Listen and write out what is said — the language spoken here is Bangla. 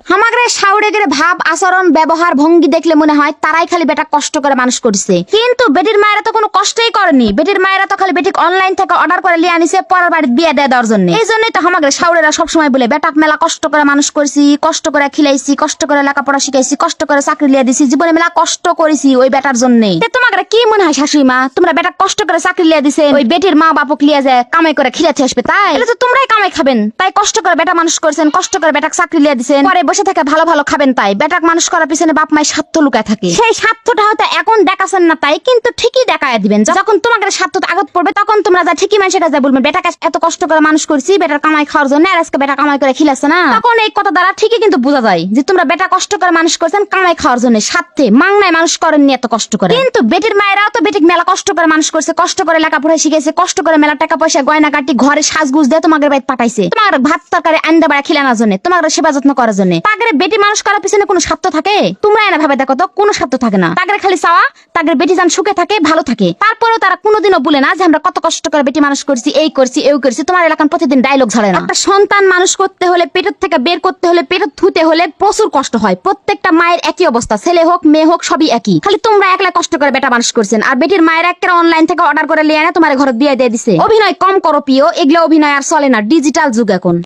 আমাদের শাওরেগের ভাব আচরণ ব্যবহার ভঙ্গি দেখলে মনে হয় তারাই খালি বেটা কষ্ট করে মানুষ করছে, কিন্তু বেটির মায়েরা তো কোনো কষ্টই করেনি। বেটির মায়েরা তো খালি বেটিক অনলাইন থেকে অর্ডার করে লিয়ে আনিছে পরের বাড়িতে বিয়ে দেওয়ার জন্য। এই জন্যই তো আমাদের শাওরেরা সবসময় বলে বেটাক মেলা কষ্ট করে মানুষ করছি, কষ্ট করে খিলাইছি, কষ্ট করে লেখাপড়া শিখাইছি, কষ্ট করে চাকরি লিয়ে দিছি, জীবনে মেলা কষ্ট করেছি ওই বেটার জন্য। তোমাদের কি মনে হয় শাশুড়ি মা, তোমরা বেটা কষ্ট করে চাকরি লিয়ে দিছে ওই বেটির মা বাপক লিয়ে যায় কামাই করে খিলাতে আসবে, তাই তো তোমরাই কামাই খাবেন। তাই কষ্ট করে বেটা মানুষ করছেন, কষ্ট করে বেটাক চাকরি লিয়ে দিছেন, পরে বসে থেকে ভালো ভালো খাবেন। তাই বেটাক মানুষ করার পিছনে বাপ মায়ের স্বার্থ লুকায় থাকে। সেই স্বার্থটা হয়তো এখন দেখাচ্ছেন না, তাই কিন্তু ঠিকই দেখায় দিবেন। যখন তোমাদের স্বার্থ আগত পড়বে তখন তোমরা যা ঠিকই মানুষের কাছে বলবেন বেটাকে এত কষ্ট করে মানুষ করছি বেটার কামাই খাওয়ার জন্য, আর আজকে বেটা কামাই করে খিলাচ্ছে না। তখন এই কথা দ্বারা ঠিকই কিন্তু বোঝা যায় যে তোমরা বেটা কষ্ট করে মানুষ করছেন কামাই খাওয়ার জন্য, স্বার্থে মাংনায় মানুষ করেননি এত কষ্ট করে। কিন্তু বেটির মায়েরাও তো বেটিক মেলা কষ্ট করে মানুষ করছে, কষ্ট করে লেখাপড়া শিখেছে, কষ্ট করে মেলা টাকা পয়সা গয়না কাটি ঘরে সাজগুজ দিয়ে তোমাদের বাড়িতে পাঠাইছে, তোমার ভাত তরকারি আন্দা বাড়া খিলানোর জন্য, তোমার সেবা যত্ন করার জন্য। তাগরে বেটি মানুষ করার পিছনে কোনো স্বার্থ থাকে? তোমরা এনে ভাবে দেখো তো, কোনো স্বার্থ থাকে না। তাগরে খালি চাওয়া তাগরে বেটি যান সুখে থাকে ভালো থাকে। তারপরেও তারা কোনোদিনও বলে না যে আমরা কত কষ্ট করে বেটি মানুষ করছি, এই করছি এই করছি। তোমার এলাকার প্রতিদিন ডায়লগ ঝাড়ে না। একটা সন্তান মানুষ করতে হলে, পেটের থেকে বের করতে হলে, পেট ধুতে হলে প্রচুর কষ্ট হয়। প্রত্যেকটা মায়ের একই অবস্থা, ছেলে হোক মেয়ে হোক সবই একই। খালি তোমরা একলা কষ্ট করে বেটা মানুষ করছেন, আর বেটির মায়ের একটা অনলাইন থেকে অর্ডার করে লিয়ে এনে তোমার ঘরে দিয়ে দিছে। অভিনয় কম করো প্রিয়, এগুলো অভিনয় আর চলে না, ডিজিটাল যুগ এখন।